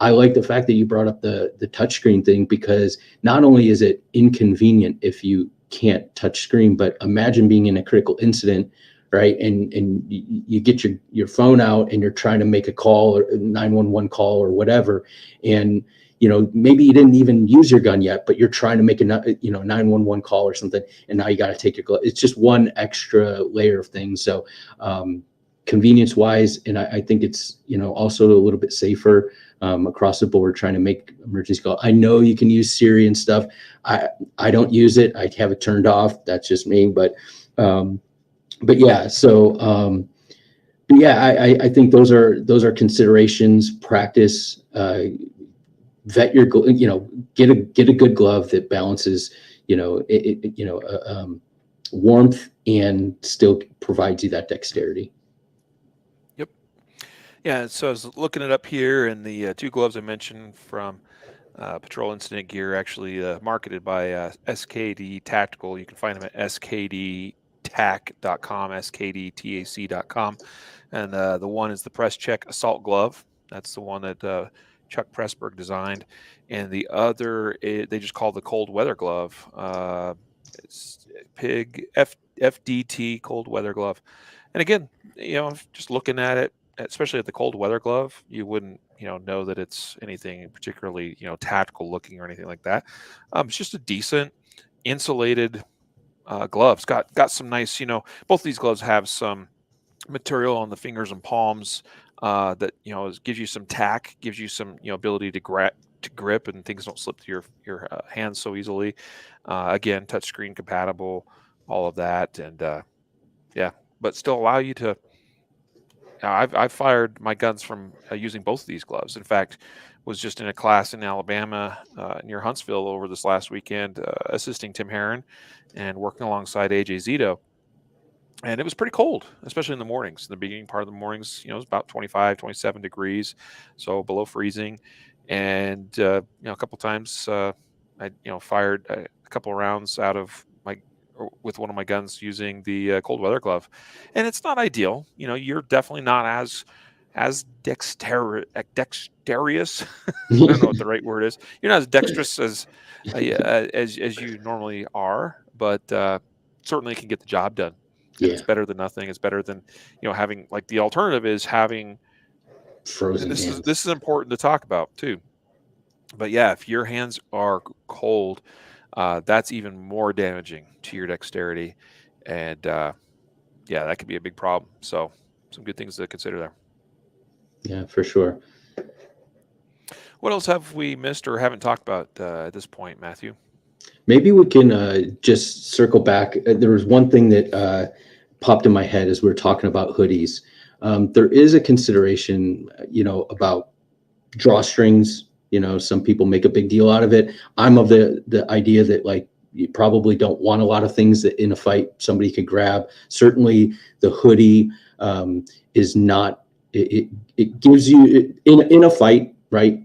I like the fact that you brought up the touchscreen thing, because not only is it inconvenient if you can't touch screen, but imagine being in a critical incident, right? And you get your phone out and you're trying to make a call, or 911 call or whatever, and maybe you didn't even use your gun yet, but you're trying to make a 911 call or something, and now you got to take your glove. It's just one extra layer of things. So convenience wise, and I think it's also a little bit safer across the board, trying to make emergency call. I know you can use Siri and stuff. I don't use it. I have it turned off. That's just me. But yeah. So but yeah, I think those are considerations. Practice. Vet your, get a good glove that balances, warmth and still provides you that dexterity. Yep. Yeah. So I was looking it up here, and the two gloves I mentioned from Patrol Incident Gear, actually marketed by SKD Tactical. You can find them at skdtac.com, skdtac.com. And the one is the Press Check Assault Glove. That's the one that Chuck Pressburg designed. And the other, they just call the Cold Weather Glove. It's Pig FDT Cold Weather Glove. And again, just looking at it, especially at the cold weather glove, you wouldn't know that it's anything particularly tactical looking or anything like that. It's just a decent insulated glove. It's got some nice, both these gloves have some material on the fingers and palms that gives you some tack, gives you some ability to grip, and things don't slip through your hands so easily. Again, touchscreen compatible, all of that, and yeah, but still allow you to. I've fired my guns from using both of these gloves. In fact, was just in a class in Alabama near Huntsville over this last weekend, assisting Tim Herron and working alongside AJ Zito. And it was pretty cold, especially in the mornings. In the beginning part of the mornings, it was about 25, 27 degrees, so below freezing. And a couple times I fired a couple of rounds out of with one of my guns using the cold weather glove, and it's not ideal. You're definitely not as dexterous. I don't know what the right word is. You're not as dexterous as you normally are, but certainly can get the job done. And Yeah. it's better than nothing. It's better than having, like, the alternative is having. And Frozen hands. this is important to talk about too. But yeah, if your hands are cold, that's even more damaging to your dexterity, and yeah, that could be a big problem. So, some good things to consider there. Yeah, for sure. What else have we missed or haven't talked about at this point, Matthew? Maybe we can just circle back. There was one thing that popped in my head as we were talking about hoodies. There is a consideration, about drawstrings. Some people make a big deal out of it. I'm of the idea that, like, you probably don't want a lot of things that in a fight somebody could grab. Certainly, the hoodie is not. It gives you in a fight, right?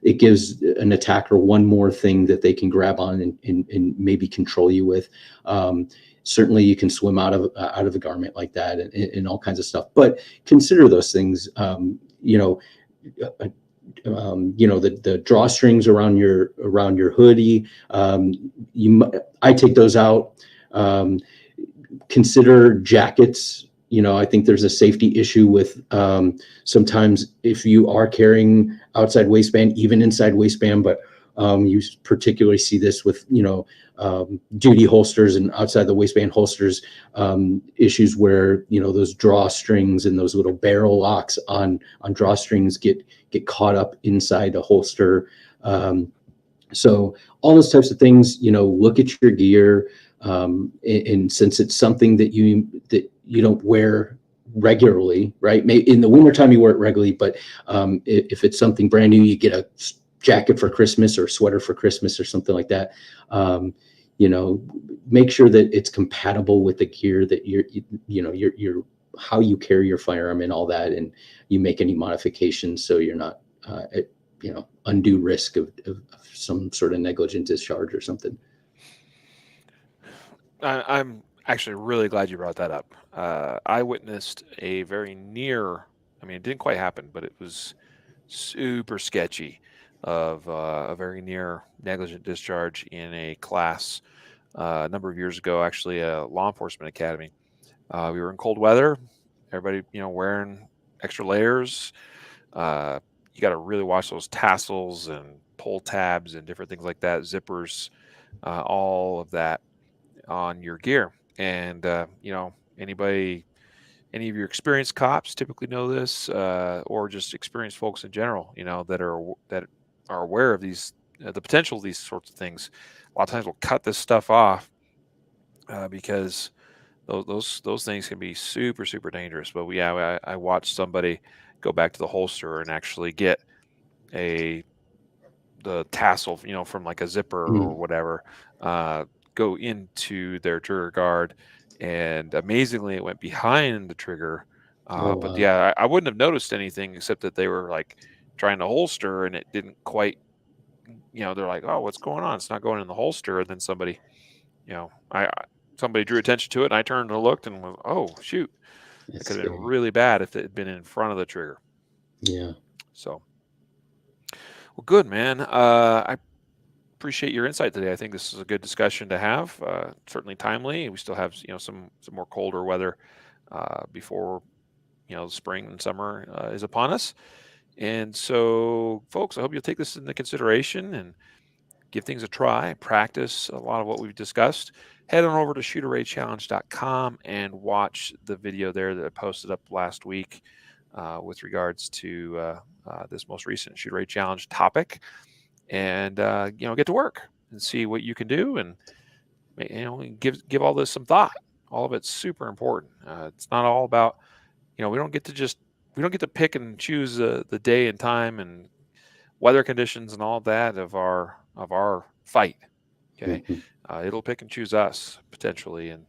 It gives an attacker one more thing that they can grab on and maybe control you with. Certainly, you can swim out of a garment like that, and all kinds of stuff. But consider those things. Uh, the drawstrings around your hoodie. I take those out. Um, Consider jackets. I think there's a safety issue with, sometimes if you are carrying outside waistband, even inside waistband, but you particularly see this with duty holsters and outside the waistband holsters, issues where those drawstrings and those little barrel locks on drawstrings get caught up inside a holster. So all those types of things, look at your gear, and since it's something that you don't wear regularly, right? Maybe in the wintertime you wear it regularly, but if it's something brand new, you get a jacket for Christmas or sweater for Christmas or something like that. Um, you know, Make sure that it's compatible with the gear that you're how you carry your firearm and all that, and you make any modifications so you're not at undue risk of some sort of negligent discharge or something. I'm actually really glad you brought that up. I witnessed a very near, I mean, it didn't quite happen, but it was super sketchy of a very near negligent discharge in a class a number of years ago, actually, a law enforcement academy. We were in cold weather, everybody, wearing extra layers. Uh, you got to really watch those tassels and pull tabs and different things like that, zippers, all of that on your gear. And anybody, any of your experienced cops typically know this, or just experienced folks in general, that are aware of these, the potential of these sorts of things. A lot of times we'll cut this stuff off because those things can be super super dangerous. But yeah, I watched somebody go back to the holster and actually get a the tassel, from like a zipper or Mm. whatever, uh, go into their trigger guard, and amazingly, it went behind the trigger. Oh, But wow. yeah, I wouldn't have noticed anything except that they were like trying to holster, and it didn't quite. They're like, "Oh, what's going on? It's not going in the holster." And then somebody drew attention to it, and I turned and looked, and was, "Oh, shoot! That It's could have been scary. really bad if it had been in front of the trigger." Yeah. So, well, good man. I appreciate your insight today. I think this is a good discussion to have. Certainly timely. We still have some more colder weather before the spring and summer is upon us. And so, folks, I hope you'll take this into consideration and give things a try. Practice a lot of what we've discussed. Head on over to shooteragechallenge.com and watch the video there that I posted up last week with regards to this most recent Shooter Rate Challenge topic, and get to work and see what you can do, and give all this some thought. All of it's super important. It's not all about, we don't get to pick and choose the day and time and weather conditions and all that of our fight. Okay, Mhm. it'll pick and choose us potentially, and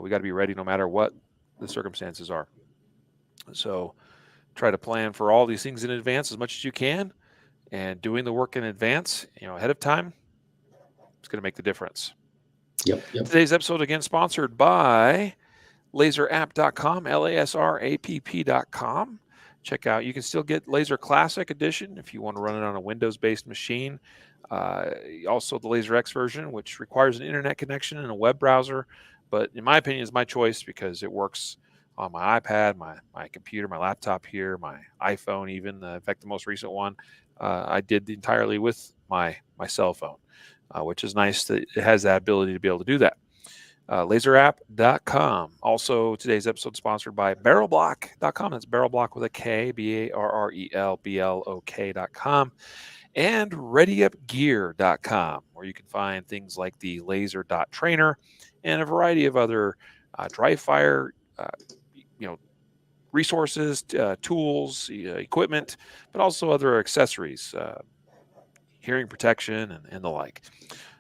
we got to be ready no matter what the circumstances are. So try to plan for all these things in advance as much as you can, and doing the work in advance, ahead of time, it's going to make the difference. Yep. Yep. Today's episode again sponsored by laserapp.com, lasrapp.com. Check out, you can still get Laser Classic Edition if you want to run it on a Windows-based machine. Uh, Also, the Laser X version, which requires an internet connection and a web browser, but in my opinion, is my choice because it works on my iPad, my computer, my laptop here, my iPhone, even. In fact, the most recent one I did entirely with my cell phone, which is nice that it has that ability to be able to do that. Laserapp.com. Also, today's episode sponsored by barrelblock.com. That's barrelblock with a K, BARRELBLOK.com. And readyupgear.com, where you can find things like the laser dot trainer and a variety of other dry fire, uh, you know, resources, tools, equipment, but also other accessories, hearing protection, and the like.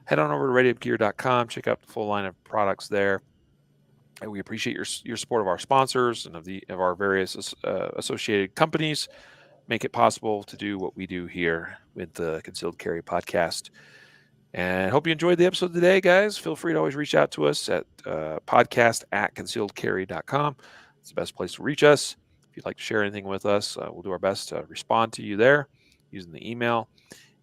Head on over to radiantgear.com, check out the full line of products there. And we appreciate your support of our sponsors and of our various associated companies. Make it possible to do what we do here with the Concealed Carry podcast. And hope you enjoyed the episode today, guys. Feel free to always reach out to us at podcast@concealedcarry.com. It's the best place to reach us. If you'd like to share anything with us, we'll do our best to respond to you there using the email.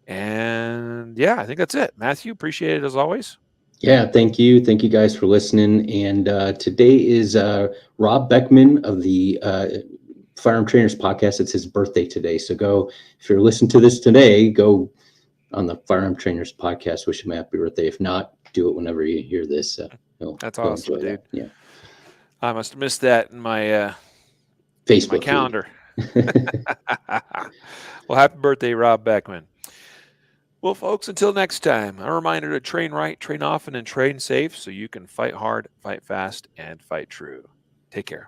And yeah, I think that's it. Matthew, appreciate it as always. Yeah, thank you. Thank you guys for listening. And today is Rob Beckman of the Firearm Trainers Podcast. It's his birthday today. So go, if you're listening to this today, go on the Firearm Trainers Podcast. Wish him a happy birthday. If not, do it whenever you hear this. That's he'll awesome, enjoy dude. that. Yeah. I must have missed that in my Facebook my calendar. Well, happy birthday, Rob Beckman. Well, folks, until next time, a reminder to train right, train often, and train safe so you can fight hard, fight fast, and fight true. Take care.